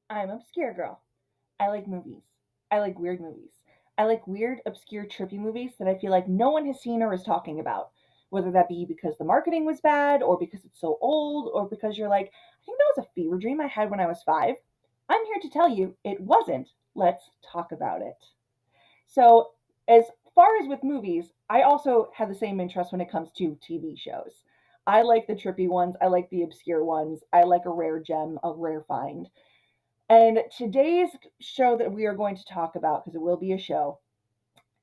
I'm obscure girl. I like movies. I like weird movies. I like weird, obscure, trippy movies that I feel like no one has seen or is talking about. Whether that be because the marketing was bad, or because it's so old, or because you're like, I think that was a fever dream I had when I was 5. I'm here to tell you it wasn't. Let's talk about it. So, as far as with movies, I also have the same interest when it comes to TV shows. I like the trippy ones, I like the obscure ones, I like a rare gem, a rare find. And today's show that we are going to talk about, because it will be a show,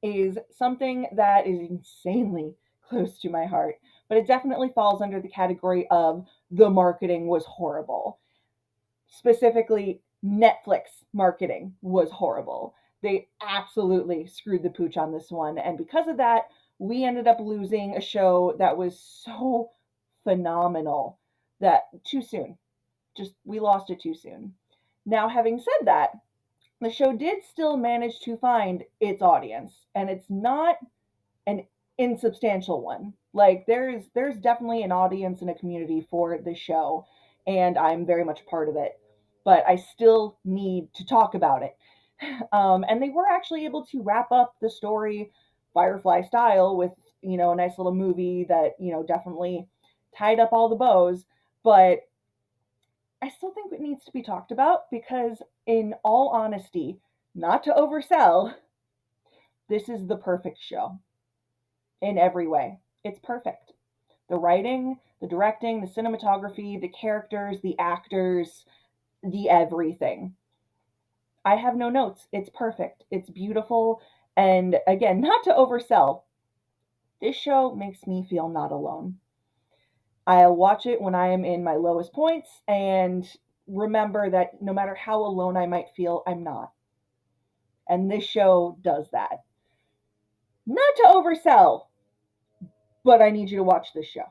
is something that is insanely close to my heart, but it definitely falls under the category of the marketing was horrible. Specifically, Netflix marketing was horrible. They absolutely screwed the pooch on this one. And because of that, we ended up losing a show that was so phenomenal that too soon. Just, we lost it too soon. Now, having said that, the show did still manage to find its audience, and it's not an insubstantial one. Like there's definitely an audience and a community for the show, and I'm very much a part of it. But I still need to talk about it. And they were actually able to wrap up the story Firefly style with a nice little movie that definitely tied up all the bows. But I still think it needs to be talked about because, in all honesty, not to oversell, this is the perfect show in every way. It's perfect. The writing, the directing, the cinematography, the characters, the actors, the everything. I have no notes. It's perfect. It's beautiful. And again, not to oversell, this show makes me feel not alone. I'll watch it when I am in my lowest points and remember that no matter how alone I might feel, I'm not. And this show does that. Not to oversell, but I need you to watch this show.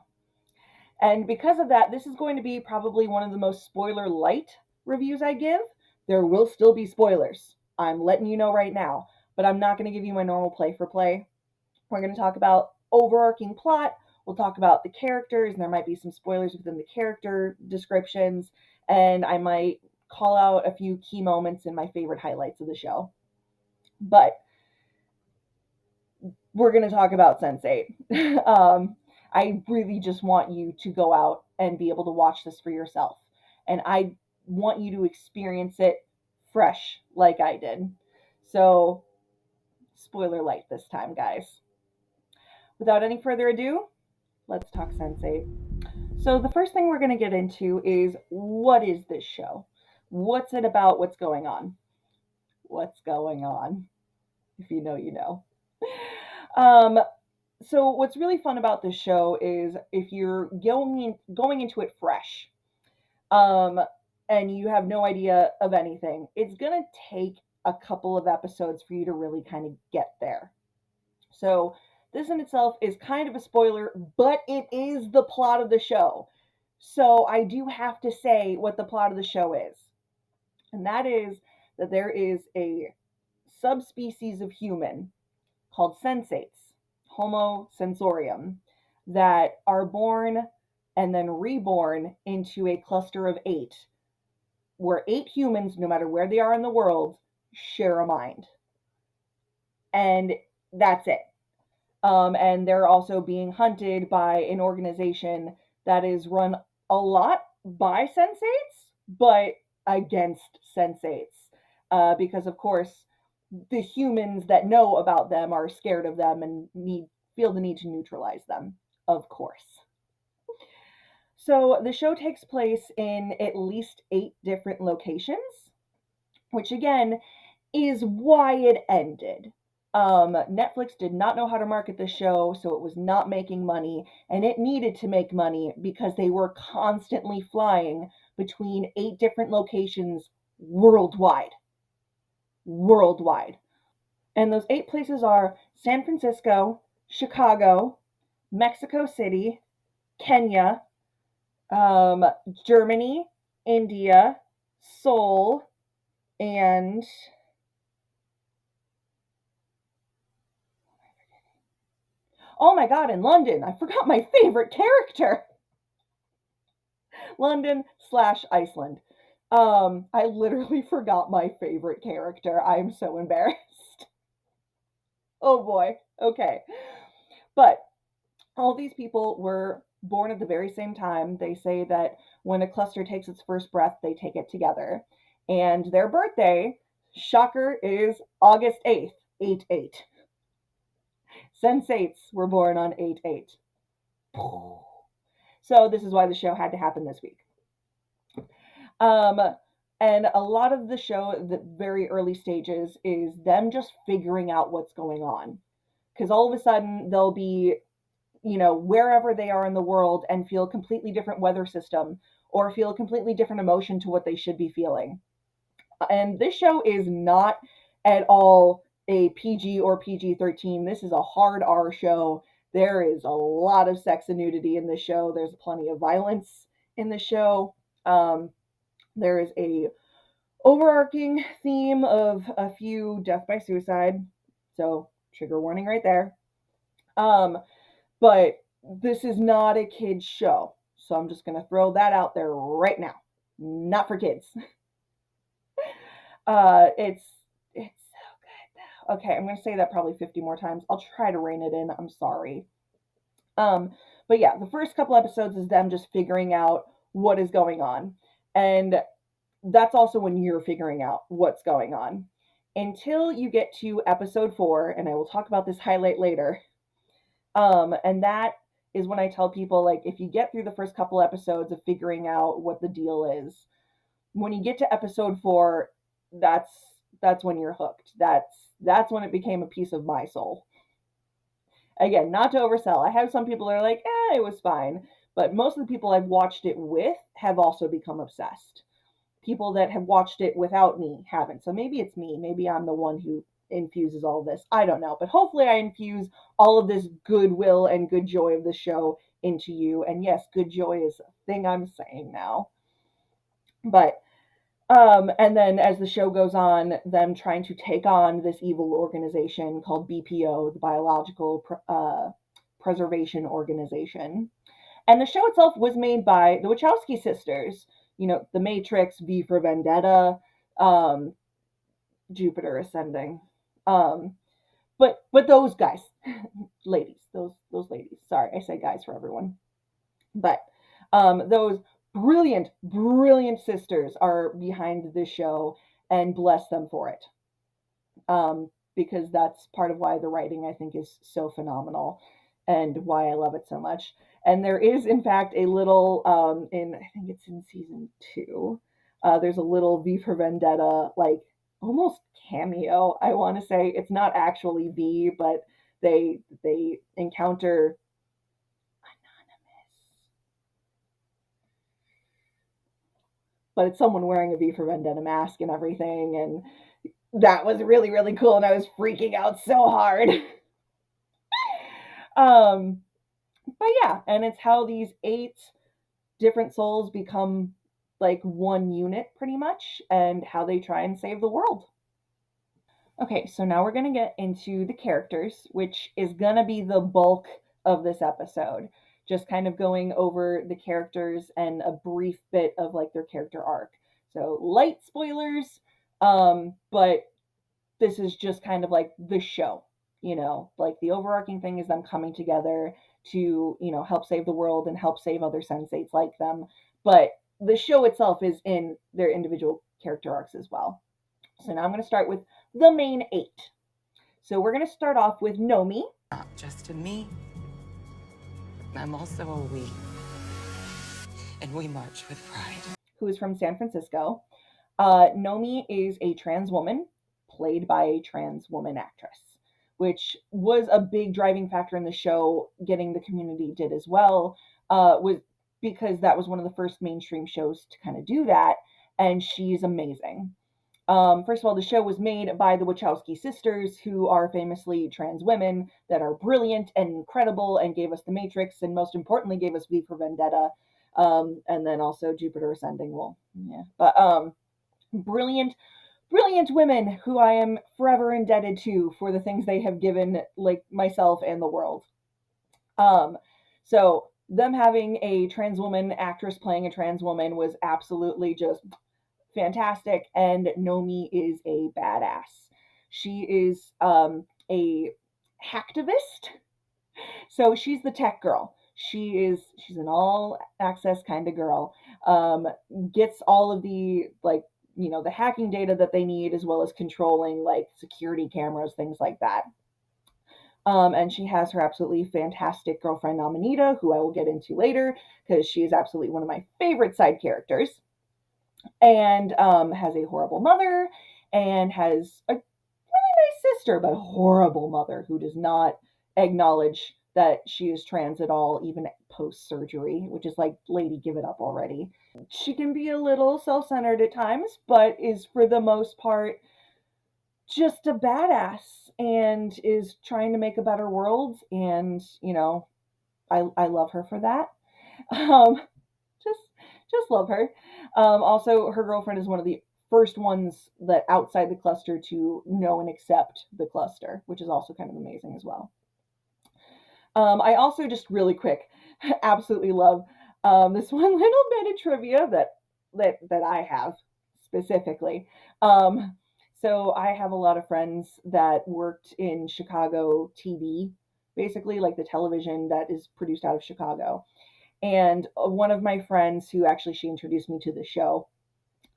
And because of that, this is going to be probably one of the most spoiler light reviews I give. There will still be spoilers. I'm letting you know right now, but I'm not going to give you my normal play for play. We're going to talk about overarching plot. We'll talk about the characters, and there might be some spoilers within the character descriptions, and I might call out a few key moments and my favorite highlights of the show. But we're going to talk about Sense8. I really just want you to go out and be able to watch this for yourself. And I want you to experience it fresh like I did. So, spoiler light this time, guys. Without any further ado, let's talk Sense8. So, the first thing we're going to get into is what is this show? What's it about? What's going on? What's going on? If you know, you know. Um, so what's really fun about this show is if you're going into it fresh, um, and you have no idea of anything, it's gonna take a couple of episodes for you to really kind of get there. So this in itself is kind of a spoiler, but it is the plot of the show. So I do have to say what the plot of the show is, and that is that there is a subspecies of human called sensates, Homo sensorium, that are born and then reborn into a cluster of 8, where 8 humans, no matter where they are in the world, share a mind. And that's it. And they're also being hunted by an organization that is run a lot by sensates, but against sensates. Because, of course, the humans that know about them are scared of them and feel the need to neutralize them, of course. So the show takes place in at least 8 different locations, which again is why it ended. Netflix did not know how to market the show, so it was not making money, and it needed to make money because they were constantly flying between 8 different locations worldwide. Worldwide. And those 8 places are San Francisco, Chicago, Mexico City, Kenya, um, Germany, India, Seoul, and oh my god, in London. I forgot my favorite character. London/Iceland. I literally forgot my favorite character. I'm so embarrassed. Oh boy. Okay. But all these people were born at the very same time. They say that when a cluster takes its first breath, they take it together. And their birthday, shocker, is August 8th, 8 8. Sense8s were born on 8 8. So this is why the show had to happen this week. Um, and a lot of the show, the very early stages, is them just figuring out what's going on. Because all of a sudden they'll be, wherever they are in the world and feel a completely different weather system or feel a completely different emotion to what they should be feeling. And this show is not at all a PG or PG-13. This is a hard R show. There is a lot of sex and nudity in this show. There's plenty of violence in the show. Um, there is a overarching theme of a few death by suicide. So trigger warning right there. Um, but this is not a kids show. So I'm just going to throw that out there right now. Not for kids. It's so good. Okay, I'm going to say that probably 50 more times. I'll try to rein it in. I'm sorry. Um, but yeah, the first couple episodes is them just figuring out what is going on. And that's also when you're figuring out what's going on. Until you get to episode 4, and I will talk about this highlight later. And that is when I tell people, like, if you get through the first couple episodes of figuring out what the deal is, when you get to episode 4, that's that's when you're hooked. That's when it became a piece of my soul. Again, not to oversell. I have some people that are like, it was fine. But most of the people I've watched it with have also become obsessed. People that have watched it without me haven't. So maybe it's me. Maybe I'm the one who infuses all this. I don't know. But hopefully I infuse all of this goodwill and good joy of the show into you. And yes, good joy is a thing I'm saying now. But and then as the show goes on, them trying to take on this evil organization called BPO, the Biological Preservation Organization. And the show itself was made by the Wachowski sisters. The Matrix, V for Vendetta, um, Jupiter Ascending. Um, but those guys, ladies, those ladies. Sorry, I say guys for everyone. But those brilliant, brilliant sisters are behind this show, and bless them for it. Because that's part of why the writing, I think, is so phenomenal and why I love it so much. And there is, in fact, a little, I think it's in season 2, there's a little V for Vendetta, like, almost cameo, I want to say. It's not actually V, but they encounter but it's someone wearing a V for Vendetta mask and everything, and that was really, really cool, and I was freaking out so hard. um, but yeah, and it's how these 8 different souls become like one unit pretty much, and how they try and save the world. Okay, so now we're going to get into the characters, which is going to be the bulk of this episode. Just kind of going over the characters and a brief bit of like their character arc. So, light spoilers, but this is just kind of like the show, like the overarching thing is them coming together to, help save the world and help save other sensates like them. But the show itself is in their individual character arcs as well. So now I'm going to start with the main 8. So we're going to start off with Nomi. Not just a me, I'm also a we. And we march with pride. Who is from San Francisco. Nomi is a trans woman played by a trans woman actress, which was a big driving factor in the show. Getting the community did as well, was because that was one of the first mainstream shows to kind of do that, and she's amazing. First of all, the show was made by the Wachowski sisters, who are famously trans women that are brilliant and incredible and gave us The Matrix, and most importantly, gave us V for Vendetta, and then also Jupiter Ascending. Well, yeah. But brilliant, brilliant women who I am forever indebted to for the things they have given, like myself and the world. Um, so them having a trans woman actress playing a trans woman was absolutely just fantastic, and Nomi is a badass. She is a hacktivist, so she's the tech girl. She's an all access kind of girl. Um, Gets all of the like the hacking data that they need, as well as controlling like security cameras, things like that. And she has her absolutely fantastic girlfriend Amanita, who I will get into later because she is absolutely one of my favorite side characters, and has a horrible mother and has a nice sister, but a horrible mother who does not acknowledge that she is trans at all, even post surgery, which is like, lady, give it up already. She can be a little self centered at times, but is for the most part just a badass and is trying to make a better world. And, I love her for that. Um, just just love her. Also, her girlfriend is one of the first ones that outside the cluster to know and accept the cluster, which is also kind of amazing as well. I also just really quick, absolutely love this one little bit of trivia that I have specifically. Um, so I have a lot of friends that worked in Chicago TV, basically like the television that is produced out of Chicago. And one of my friends, who actually she introduced me to the show,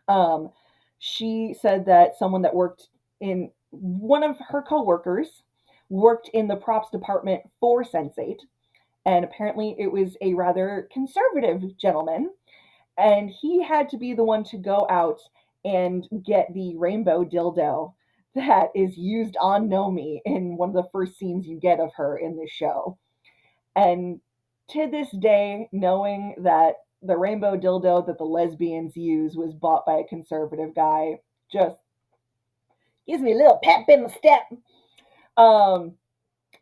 um, she said that someone that worked in one of her coworkers worked in the props department for Sense8, and apparently it was a rather conservative gentleman, and he had to be the one to go out and get the rainbow dildo that is used on Nomi in one of the first scenes you get of her in the show. And to this day, knowing that the rainbow dildo that the lesbians use was bought by a conservative guy just gives me a little pep in the step. Um,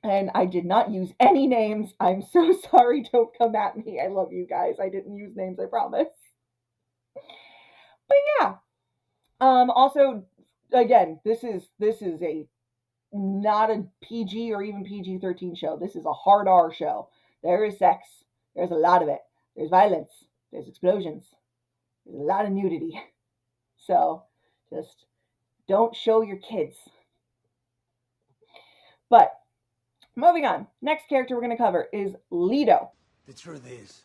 and I did not use any names. I'm so sorry. Don't come at me. I love you guys. I didn't use names, I promise. But yeah. Also, again, this is a not a PG or even PG-13 show. This is a hard R show. There is sex. There's a lot of it. There's violence. There's explosions. There's a lot of nudity. So just don't show your kids. But moving on. Next character we're going to cover is Lido. The truth is,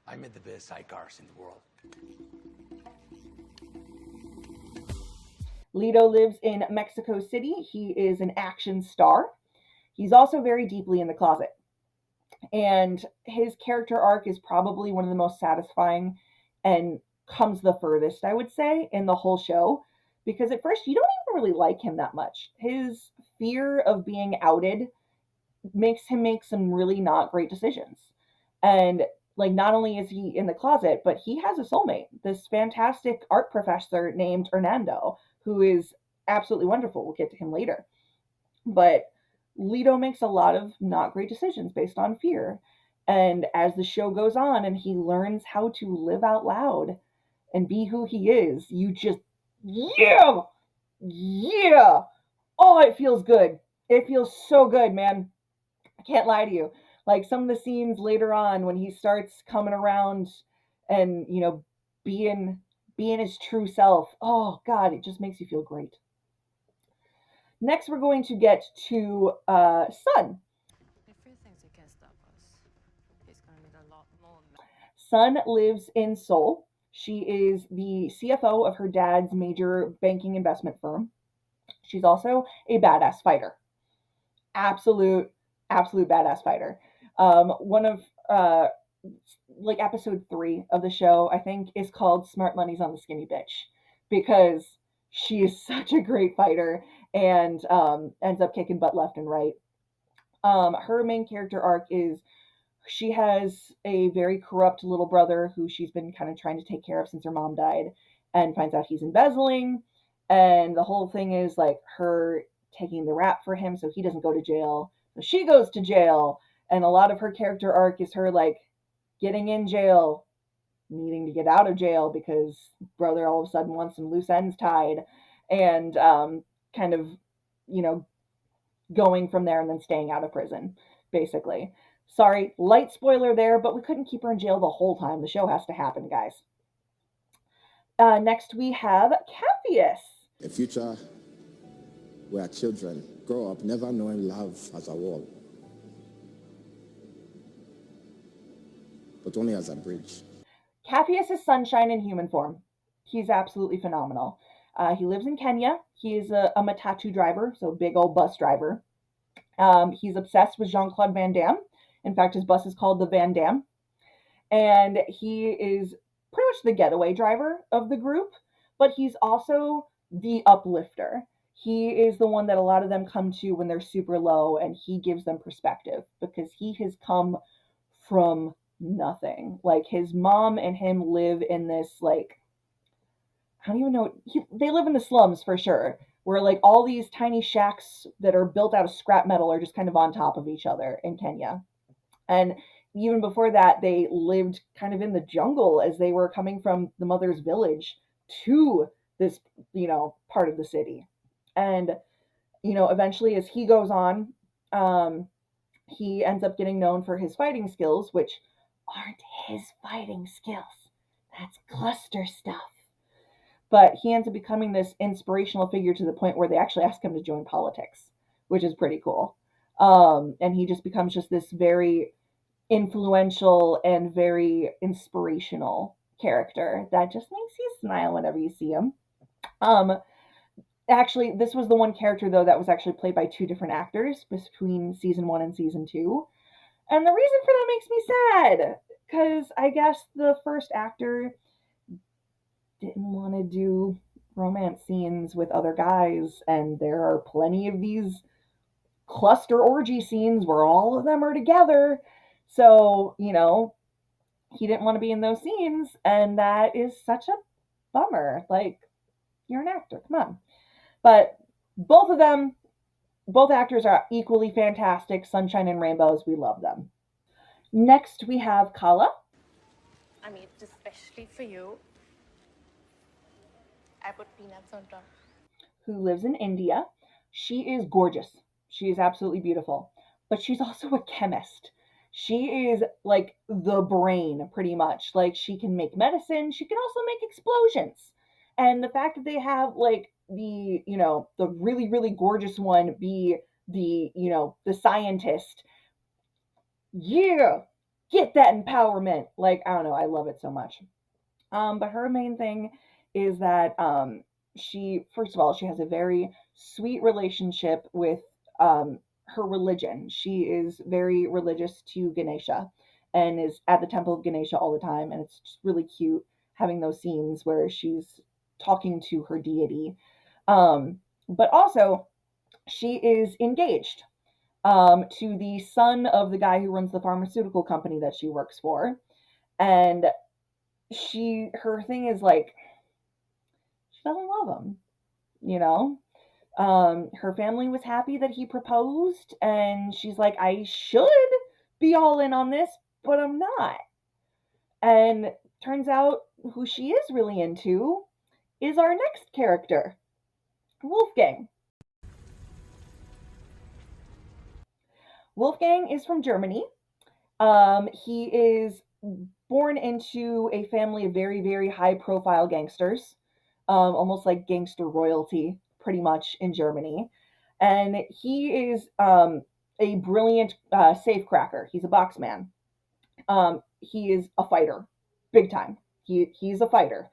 I met the best sidecars in the world. Lido lives in Mexico City. He is an action star. He's also very deeply in the closet. And his character arc is probably one of the most satisfying and comes the furthest, I would say, in the whole show. Because at first, you don't even really like him that much. His fear of being outed makes him make some really not great decisions. And like, not only is he in the closet, but he has a soulmate, this fantastic art professor named Hernando, who is absolutely wonderful. We'll get to him later. But Leto makes a lot of not great decisions based on fear. And as the show goes on and he learns how to live out loud and be who he is, you just, yeah, yeah. Oh, it feels good. It feels so good, man. I can't lie to you. Like some of the scenes later on when he starts coming around and, being his true self. Oh God, it just makes you feel great. Next, we're going to get to Sun. If he thinks he can stop us, he's gonna need a lot more. Sun lives in Seoul. She is the CFO of her dad's major banking investment firm. She's also a badass fighter. Absolute, absolute badass fighter. One of like episode 3 of the show, I think, is called "Smart Money's on the Skinny Bitch" because she is such a great fighter and ends up kicking butt left and right. Her main character arc is she has a very corrupt little brother who she's been kind of trying to take care of since her mom died, and finds out he's embezzling. And the whole thing is like her taking the rap for him so he doesn't go to jail. So she goes to jail, and a lot of her character arc is her like getting in jail, needing to get out of jail because brother all of a sudden wants some loose ends tied, and kind of, you know, going from there and then staying out of prison, basically. Sorry, light spoiler there, but we couldn't keep her in jail the whole time. The show has to happen, guys. Next, we have Capheus. A future where children grow up never knowing love as a wall, but only as a bridge. Capheus is sunshine in human form. He's absolutely phenomenal. He lives in Kenya. He is a matatu driver, so big old bus driver. He's obsessed with Jean Claude Van Damme. In fact, his bus is called the Van Damme. And he is pretty much the getaway driver of the group, but he's also the uplifter. He is the one that a lot of them come to when they're super low, and he gives them perspective because he has come from nothing. Like his mom and him live in this like I don't even know. They live in the slums for sure, where like all these tiny shacks that are built out of scrap metal are just kind of on top of each other in Kenya. And even before that, they lived kind of in the jungle as they were coming from the mother's village to this, part of the city. And, eventually as he goes on, he ends up getting known for his fighting skills, which aren't his fighting skills. That's cluster stuff. But he ends up becoming this inspirational figure to the point where they actually ask him to join politics, which is pretty cool. And he just becomes just this very influential and very inspirational character that just makes you smile whenever you see him. Um, Actually, this was the one character though that was actually played by two different actors between season 1 and season 2. And the reason for that makes me sad because I guess the first actor didn't want to do romance scenes with other guys, and there are plenty of these cluster orgy scenes where all of them are together. So, he didn't want to be in those scenes, and that is such a bummer. Like, you're an actor, come on. But both of them, both actors are equally fantastic. Sunshine and Rainbows, we love them. Next, we have Kala, I made it especially for you. I put peanuts on top. who lives in India. She is gorgeous. She is absolutely beautiful. But she's also a chemist. She is like the brain, pretty much. Like, she can make medicine, she can also make explosions. And the fact that they have, like, the really, really gorgeous one be the scientist, yeah, get that empowerment. Like, I don't know, I love it so much. But her main thing is that she, first of all, she has a very sweet relationship with her religion. She is very religious to Ganesha and is at the temple of Ganesha all the time. And it's just really cute having those scenes where she's talking to her deity. But also, she is engaged to the son of the guy who runs the pharmaceutical company that she works for. And her thing is like she doesn't love him, you know. Her family was happy that he proposed, and she's like, I should be all in on this, but I'm not. And turns out who she is really into is our next character, Wolfgang. Wolfgang is from Germany. He is born into a family of very, very high profile gangsters, almost like gangster royalty, pretty much in Germany. And he is a brilliant safecracker. He's a box man. He is a fighter, big time. He's a fighter.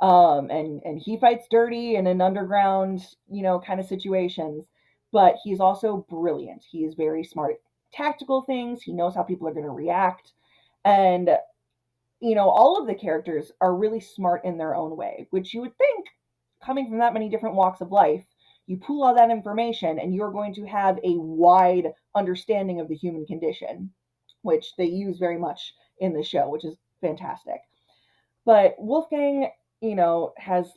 And he fights dirty and in underground, kind of situations. But he's also brilliant. He is very smart at tactical things. He knows how people are going to react. And all of the characters are really smart in their own way, which you would think, coming from that many different walks of life, you pool all that information and you're going to have a wide understanding of the human condition, which they use very much in the show, which is fantastic. But Wolfgang, has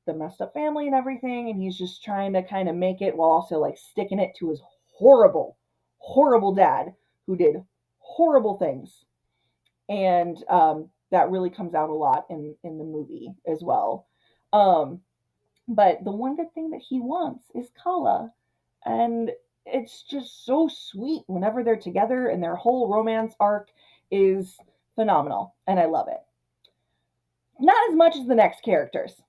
the messed up family and everything, and he's just trying to kind of make it while also like sticking it to his horrible, horrible dad who did horrible things. And that really comes out a lot in the movie as well. Um, but the one good thing that he wants is Kala, and it's just so sweet whenever they're together, and their whole romance arc is phenomenal, and I love it. Not as much as the next characters.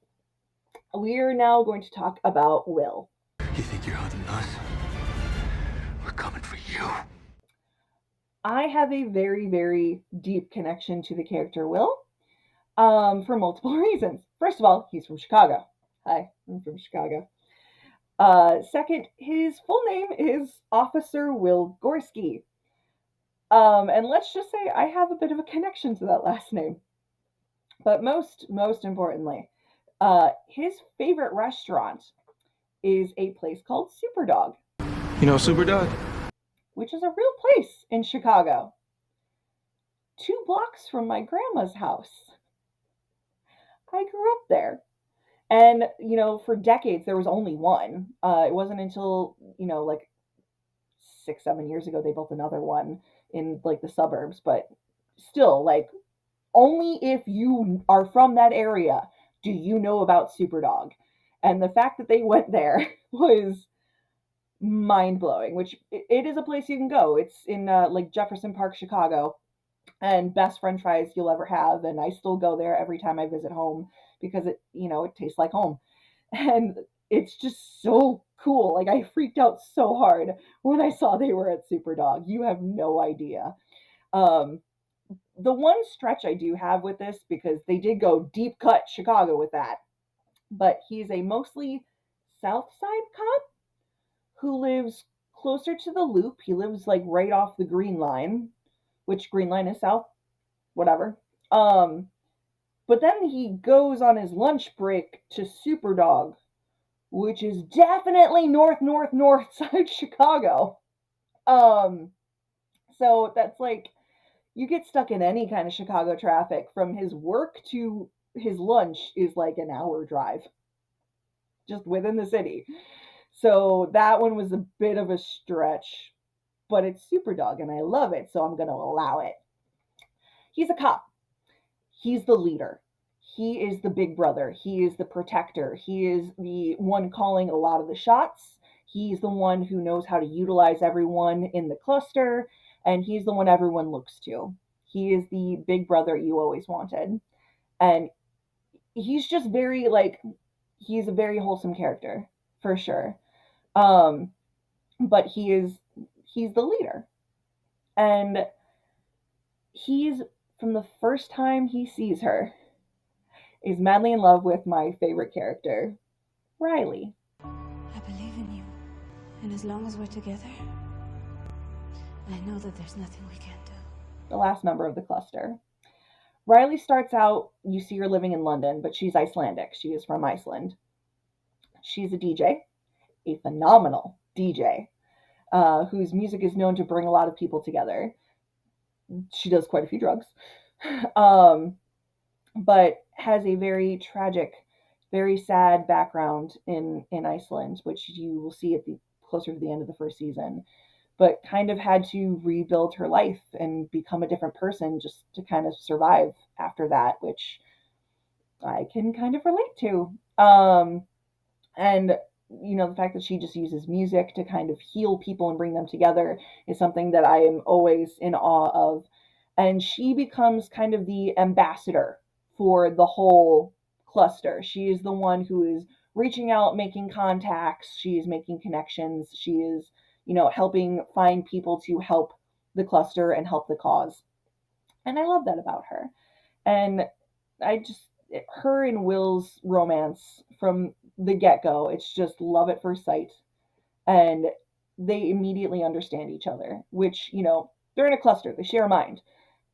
We're now going to talk about Will. You think you're hunting us? We're coming for you. I have a very, very deep connection to the character Will, for multiple reasons. First of all, he's from Chicago. Hi, I'm from Chicago. Second, his full name is Officer Will Gorski. And let's just say I have a bit of a connection to that last name. But most importantly, his favorite restaurant is a place called SuperDawg, You know SuperDawg? which is a real place in Chicago, 2 blocks from my grandma's house. I grew up there. And, for decades, there was only one. It wasn't until, like 6, 7 years ago, they built another one in, like, the suburbs. But still, like, only if you are from that area do you know about SuperDawg. And the fact that they went there was mind blowing, which it is a place you can go. It's in, like, Jefferson Park, Chicago, and best french fries you'll ever have. And I still go there every time I visit home because it tastes like home. And it's just so cool. Like, I freaked out so hard when I saw they were at SuperDawg. You have no idea. Um, the one stretch I do have with this, because they did go deep cut Chicago with that, but he's a mostly South Side cop who lives closer to the Loop. He lives like right off the Green Line, which Green Line is south, whatever. But then he goes on his lunch break to SuperDawg, which is definitely north side Chicago. So that's like, you get stuck in any kind of Chicago traffic. From his work to his lunch is like an hour drive, just within the city. So that one was a bit of a stretch, but it's SuperDawg and I love it, so I'm going to allow it. He's a cop. He's the leader. He is the big brother. He is the protector. He is the one calling a lot of the shots. He's the one who knows how to utilize everyone in the cluster, and he's the one everyone looks to. He is the big brother you always wanted. And he's just very, like, he's a very wholesome character, for sure. But he's the leader. And he's, from the first time he sees her, is madly in love with my favorite character, Riley. I believe in you. And as long as we're together, I know that there's nothing we can't do. The last member of the cluster. Riley starts out, you see her living in London, but she's Icelandic. She is from Iceland. She's a DJ, a phenomenal DJ, whose music is known to bring a lot of people together. She does quite a few drugs. But has a very tragic, very sad background in Iceland, which you will see at the closer to the end of the first season. But kind of had to rebuild her life and become a different person just to kind of survive after that, which I can kind of relate to. And the fact that she just uses music to kind of heal people and bring them together is something that I am always in awe of. And she becomes kind of the ambassador for the whole cluster. She is the one who is reaching out, making contacts. She is making connections. She is, helping find people to help the cluster and help the cause. And I love that about her. And I just, her and Will's romance from the get-go, it's just love at first sight. And they immediately understand each other, which, they're in a cluster. They share a mind.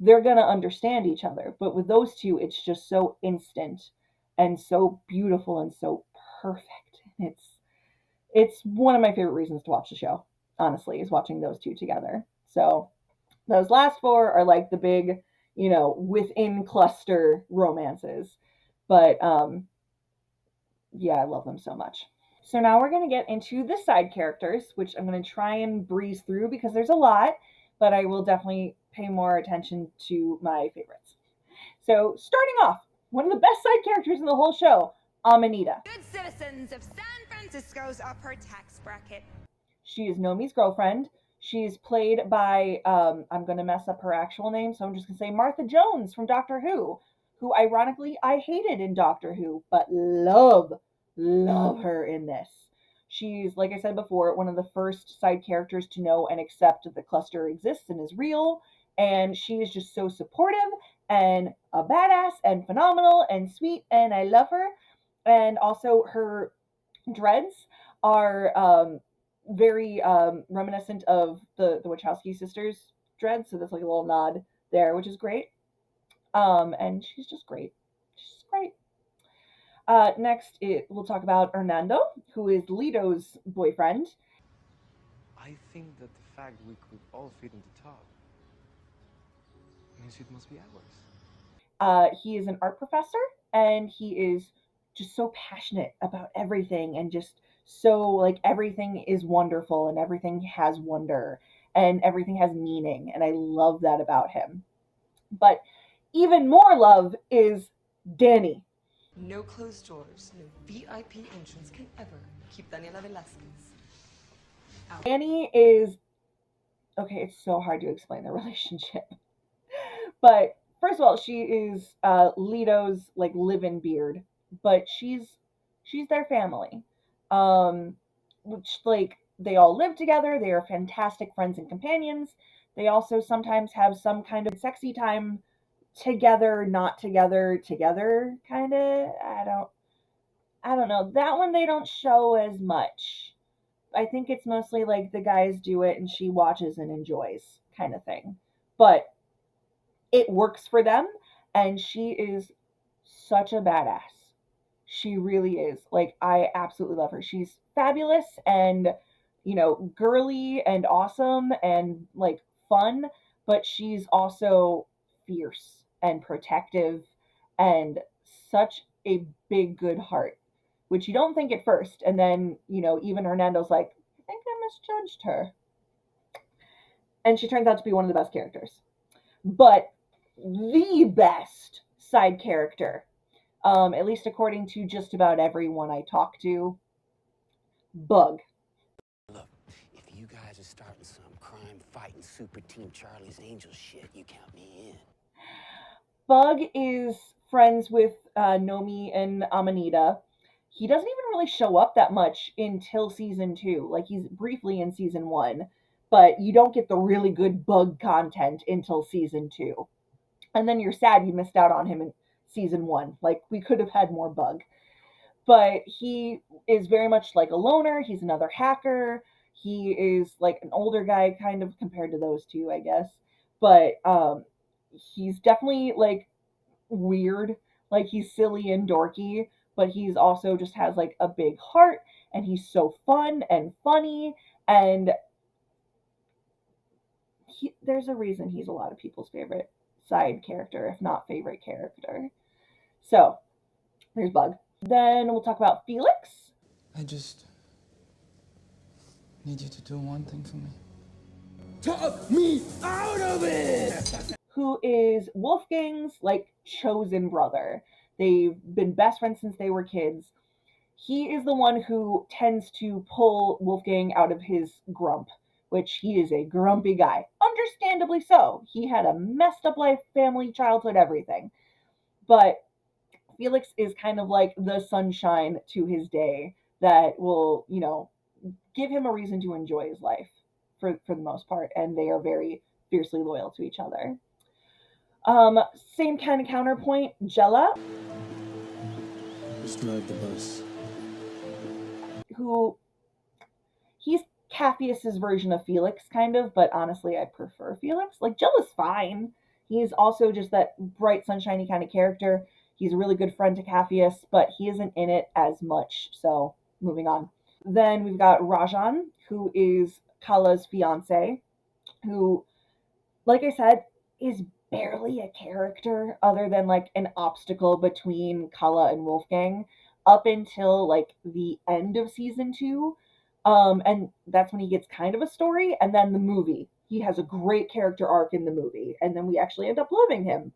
They're going to understand each other. But with those two, it's just so instant and so beautiful and so perfect. It's one of my favorite reasons to watch the show, honestly, is watching those two together. So those last four are like the big, within cluster romances. But yeah, I love them so much. So now we're going to get into the side characters, which I'm going to try and breeze through because there's a lot, but I will definitely pay more attention to my favorites. So starting off, one of the best side characters in the whole show, Amanita. Good citizens of San Francisco's upper tax bracket. She is Nomi's girlfriend. She's played by, I'm going to mess up her actual name, so I'm just going to say Martha Jones from Doctor Who, who ironically I hated in Doctor Who, but love her in this. She's, like I said before, one of the first side characters to know and accept that the cluster exists and is real, and she is just so supportive and a badass and phenomenal and sweet, and I love her. And also her dreads are very reminiscent of the Wachowski sisters' dreads, so that's like a little nod there, which is great. And she's just great. She's great. Next, we'll talk about Hernando, who is Lito's boyfriend. I think that the fact we could all fit in the tub means it must be ours. He is an art professor, and he is just so passionate about everything, and just so like everything is wonderful, and everything has wonder, and everything has meaning, and I love that about him. But even more love is Danny. No closed doors, no VIP entrance can ever keep Daniela Velasquez out. Danny is okay. It's so hard to explain the relationship, but first of all, she is Lito's like live-in beard, but she's their family, which like they all live together. They are fantastic friends and companions. They also sometimes have some kind of sexy time together, not together, together kind of. I don't know. That one they don't show as much. I think it's mostly like the guys do it and she watches and enjoys kind of thing. But it works for them, and she is such a badass. She really is. Like, I absolutely love her. She's fabulous and, girly and awesome and like fun, but she's also fierce and protective and such a big good heart, which you don't think at first. And then, even Hernando's like, I think I misjudged her. And she turns out to be one of the best characters. But the best side character, at least according to just about everyone I talk to, Bug. Look, if you guys are starting some crime-fighting Super Team Charlie's Angels shit, you count me in. Bug is friends with Nomi and Amanita. He doesn't even really show up that much until season 2. Like, he's briefly in season 1, but you don't get the really good Bug content until season 2. And then you're sad you missed out on him in season 1. Like, we could have had more Bug. But he is very much like a loner. He's another hacker. He is like an older guy, kind of, compared to those two, I guess. But he's definitely like weird. Like, he's silly and dorky, but he's also just has like a big heart, and he's so fun and funny, and there's a reason he's a lot of people's favorite side character, if not favorite character. So, there's Bug. Then we'll talk about Felix. I just need you to do one thing for me. Talk me out of it! Who is Wolfgang's like chosen brother. They've been best friends since they were kids. He is the one who tends to pull Wolfgang out of his grump, which he is a grumpy guy. Understandably so. He had a messed up life, family, childhood, everything. But Felix is kind of like the sunshine to his day that will, give him a reason to enjoy his life for the most part, and they are very fiercely loyal to each other. Same kind of counterpoint, Jella. Just drive the bus. Who, he's Capheus's version of Felix, kind of, but honestly, I prefer Felix. Like, Jella's fine. He's also just that bright, sunshiny kind of character. He's a really good friend to Capheus, but he isn't in it as much, so moving on. Then we've got Rajan, who is Kala's fiance, who, like I said, is barely a character other than like an obstacle between Kala and Wolfgang up until like the end of season 2. And that's when he gets kind of a story, and then the movie. He has a great character arc in the movie, and then we actually end up loving him.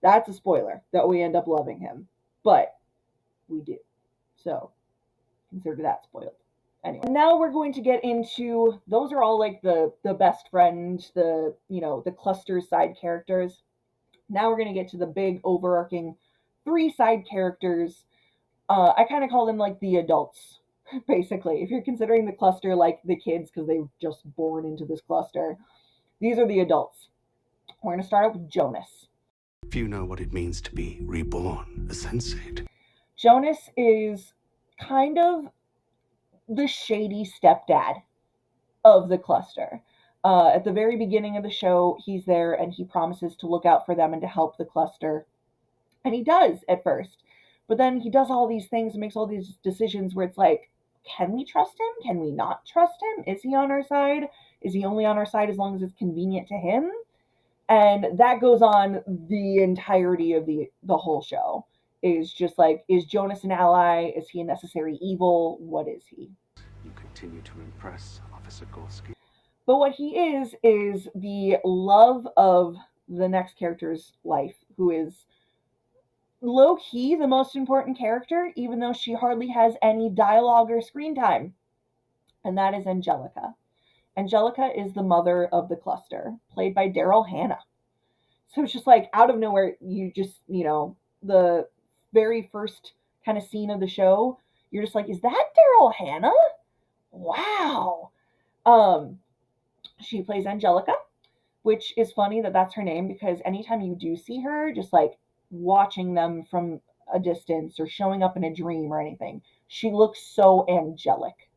That's a spoiler that we end up loving him, but we do. So consider that spoiled. Anyway, now we're going to get into, those are all like the best friend, the cluster side characters. Now we're going to get to the big overarching 3 side characters. I kind of call them like the adults, basically. If you're considering the cluster like the kids because they were just born into this cluster, these are the adults. We're going to start out with Jonas. If you know what it means to be reborn, a Sense8. Jonas is kind of the shady stepdad of the cluster. At the very beginning of the show, he's there and he promises to look out for them and to help the cluster. And he does at first. But then he does all these things and makes all these decisions where it's like, can we trust him? Can we not trust him? Is he on our side? Is he only on our side as long as it's convenient to him? And that goes on the entirety of the whole show. Is just like, is Jonas an ally? Is he a necessary evil? What is he? You continue to impress, Officer Gorski. But what he is the love of the next character's life, who is low-key the most important character, even though she hardly has any dialogue or screen time. And that is Angelica. Angelica is the mother of the cluster, played by Daryl Hannah. So it's just like out of nowhere, you just, the very first kind of scene of the show, you're just like, is that Daryl Hannah? Wow. She plays Angelica, which is funny that that's her name because anytime you do see her, just like watching them from a distance or showing up in a dream or anything, she looks so angelic.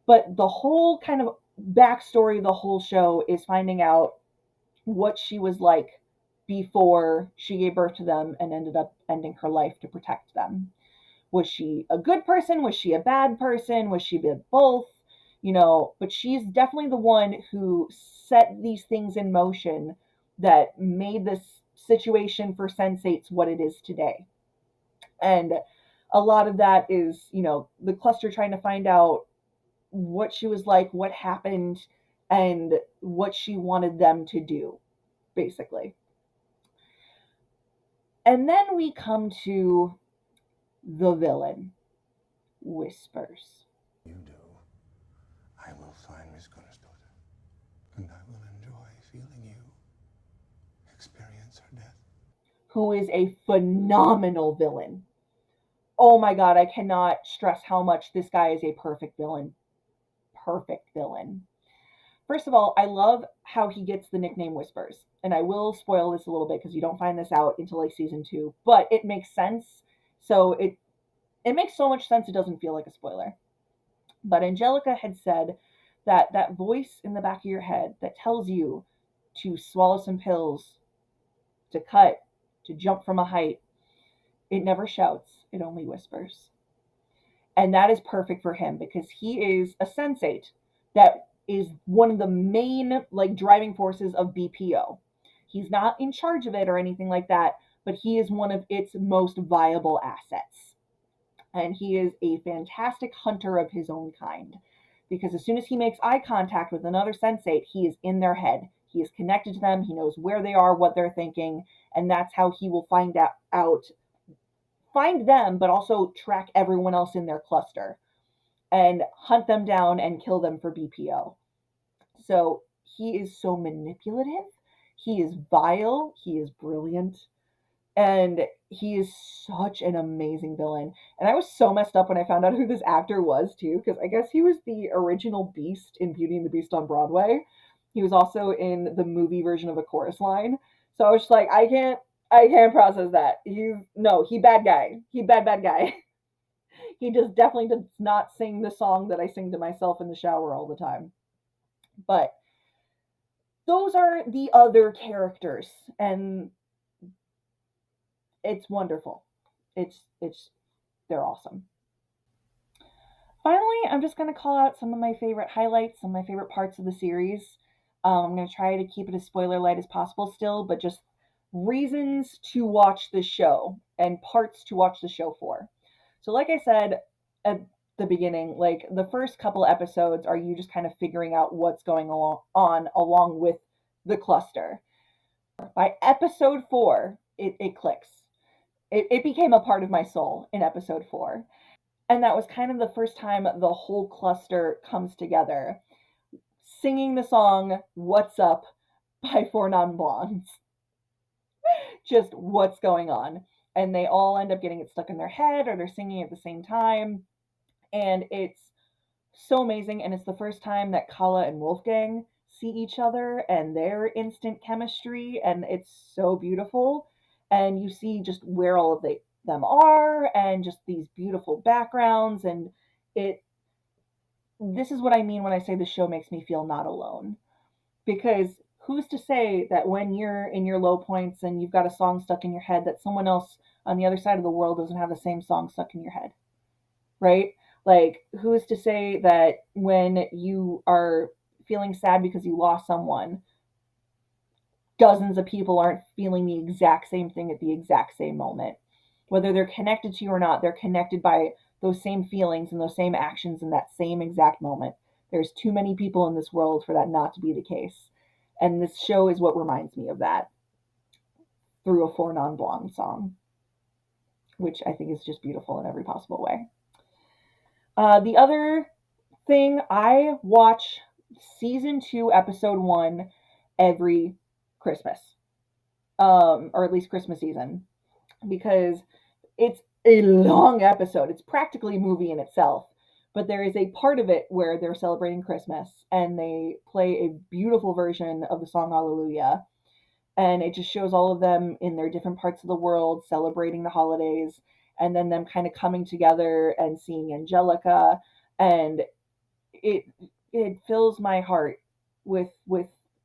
But the whole kind of backstory of the whole show is finding out what she was like before she gave birth to them and ended up ending her life to protect them. Was she a good person? Was she a bad person? Was she both? But she's definitely the one who set these things in motion that made this situation for Sense8 what it is today. And a lot of that is, the cluster trying to find out what she was like, what happened, and what she wanted them to do, basically. And then we come to the villain, Whispers. You do. I will find Miss Gunner's and I will enjoy feeling you experience her death. Who is a phenomenal villain. Oh my god, I cannot stress how much this guy is a perfect villain. Perfect villain. First of all, I love how he gets the nickname Whispers. And I will spoil this a little bit because you don't find this out until like season 2. But it makes sense. So it makes so much sense it doesn't feel like a spoiler. But Angelica had said that voice in the back of your head that tells you to swallow some pills, to cut, to jump from a height, it never shouts, it only whispers. And that is perfect for him because he is a Sense8 that is one of the main driving forces of BPO. He's not in charge of it or anything like that, but he is one of its most viable assets. And he is a fantastic hunter of his own kind. Because as soon as he makes eye contact with another Sense8, he is in their head. He is connected to them. He knows where they are, what they're thinking, and that's how he will find them, but also track everyone else in their cluster and hunt them down and kill them for BPO. So he is so manipulative. He is vile. He is brilliant. And he is such an amazing villain. And I was so messed up when I found out who this actor was, too, because I guess he was the original Beast in Beauty and the Beast on Broadway. He was also in the movie version of A Chorus Line. So I was just like, I can't process that. He bad guy. He bad guy. He just definitely does not sing the song that I sing to myself in the shower all the time. But those are the other characters, and it's wonderful. They're awesome. Finally, I'm just going to call out some of my favorite highlights, some of my favorite parts of the series. I'm going to try to keep it as spoiler light as possible still, but just reasons to watch the show and parts to watch the show for. So like I said at the beginning, the first couple episodes are you just kind of figuring out what's going on along with the cluster. By episode 4, it clicks. It became a part of my soul in episode 4. And that was kind of the first time the whole cluster comes together, singing the song What's Up by 4 Non Blondes. just what's going on. And they all end up getting it stuck in their head or they're singing at the same time. And it's so amazing. And it's the first time that Kala and Wolfgang see each other and their instant chemistry. And it's so beautiful. And you see just where all of them are and just these beautiful backgrounds. And it, this is what I mean when I say the show makes me feel not alone. Because who's to say that when you're in your low points and you've got a song stuck in your head that someone else on the other side of the world doesn't have the same song stuck in your head, right? Like, who's to say that when you are feeling sad because you lost someone, dozens of people aren't feeling the exact same thing at the exact same moment? Whether they're connected to you or not, they're connected by those same feelings and those same actions in that same exact moment. There's too many people in this world for that not to be the case. And this show is what reminds me of that through a Four Non Blonde song, which I think is just beautiful in every possible way. The other thing, I watch season 2, episode 1 every Christmas, or at least Christmas season, because it's a long episode. It's practically a movie in itself. But there is a part of it where they're celebrating Christmas and they play a beautiful version of the song Hallelujah. And it just shows all of them in their different parts of the world celebrating the holidays and then them kind of coming together and seeing Angelica. And it it fills my heart with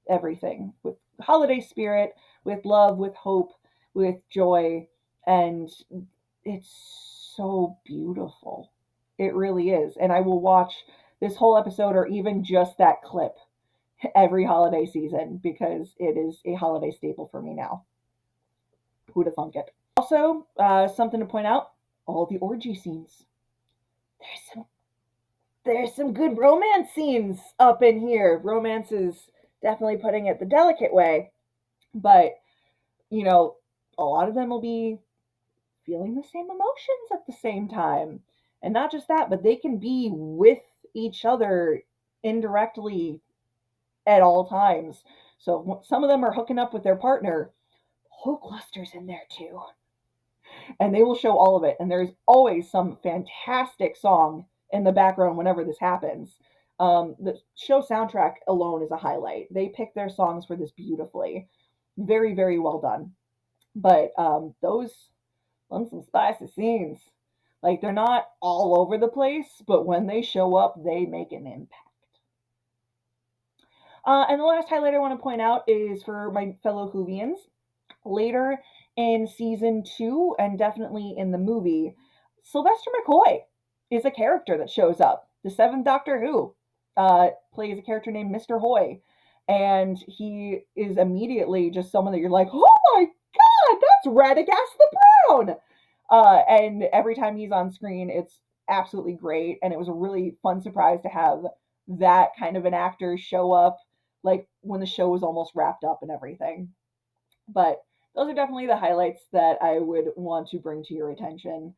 everything, with holiday spirit, with love, with hope, with joy, and it's so beautiful. It really is. And I will watch this whole episode or even just that clip every holiday season because it is a holiday staple for me now. Who'da thunk it? Also, something to point out: all the orgy scenes. There's some good romance scenes up in here. Romance is definitely putting it the delicate way, but you know, a lot of them will be feeling the same emotions at the same time. And not just that, but they can be with each other indirectly at all times. So some of them are hooking up with their partner. Whole clusters in there too. And they will show all of it. And there's always some fantastic song in the background whenever this happens. The show soundtrack alone is a highlight. They pick their songs for this beautifully. Very, very well done. But those some spicy scenes. Like, they're not all over the place, but when they show up, they make an impact. And the last highlight I want to point out is for my fellow Whovians. Later in season 2, and definitely in the movie, Sylvester McCoy is a character that shows up. The 7th Doctor Who plays a character named Mr. Hoy. And he is immediately just someone that you're like, oh my god, that's Radagast the Brown! And every time he's on screen, it's absolutely great. And it was a really fun surprise to have that kind of an actor show up, like when the show was almost wrapped up and everything. But those are definitely the highlights that I would want to bring to your attention.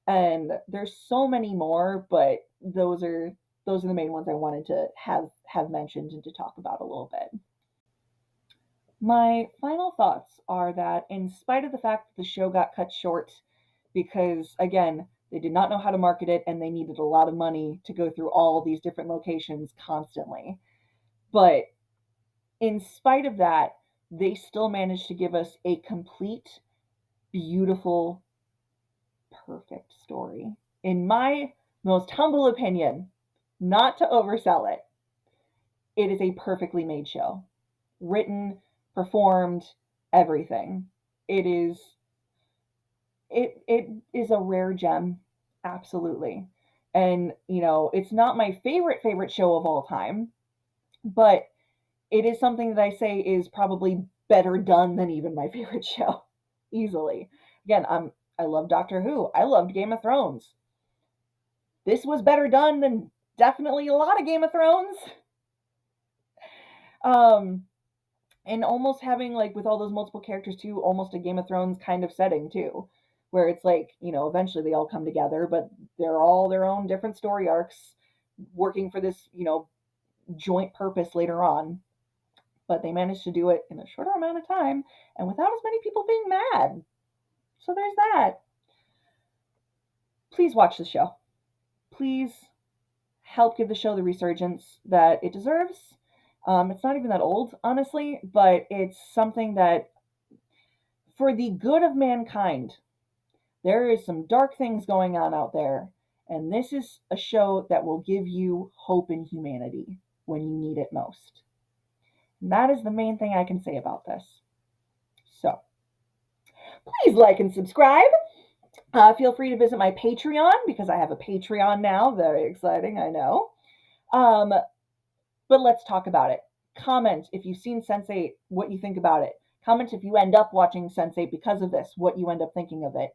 And there's so many more, but those are the main ones I wanted to have mentioned and to talk about a little bit. My final thoughts are that in spite of the fact that the show got cut short because, again, they did not know how to market it and they needed a lot of money to go through all these different locations constantly. But in spite of that, they still managed to give us a complete, beautiful, perfect story. In my most humble opinion, not to oversell it, it is a perfectly made show. Written, performed, everything. It is a rare gem, absolutely. And it's not my favorite show of all time, but it is something that I say is probably better done than even my favorite show, easily. Again, I love Doctor Who. I loved Game of Thrones. This was better done than definitely a lot of Game of Thrones. And almost having, like, with all those multiple characters too, almost a Game of Thrones kind of setting too, where it's like, eventually they all come together, but they're all their own different story arcs working for this, joint purpose later on. but they managed to do it in a shorter amount of time and without as many people being mad. So there's that. Please watch the show. Please help give the show the resurgence that it deserves. It's not even that old, honestly, but it's something that, for the good of mankind, there is some dark things going on out there, and this is a show that will give you hope in humanity when you need it most. And that is the main thing I can say about this. So, please like and subscribe. Feel free to visit my Patreon, because I have a Patreon now. Very exciting, I know. But let's talk about it. Comment if you've seen Sense8, what you think about it. Comment if you end up watching Sense8 because of this, what you end up thinking of it.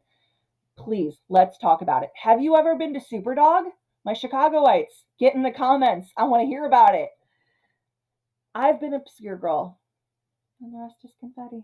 Please, let's talk about it. Have you ever been to SuperDawg? My Chicagoites, get in the comments. I want to hear about it. I've been Obscure Girl, and the rest is confetti.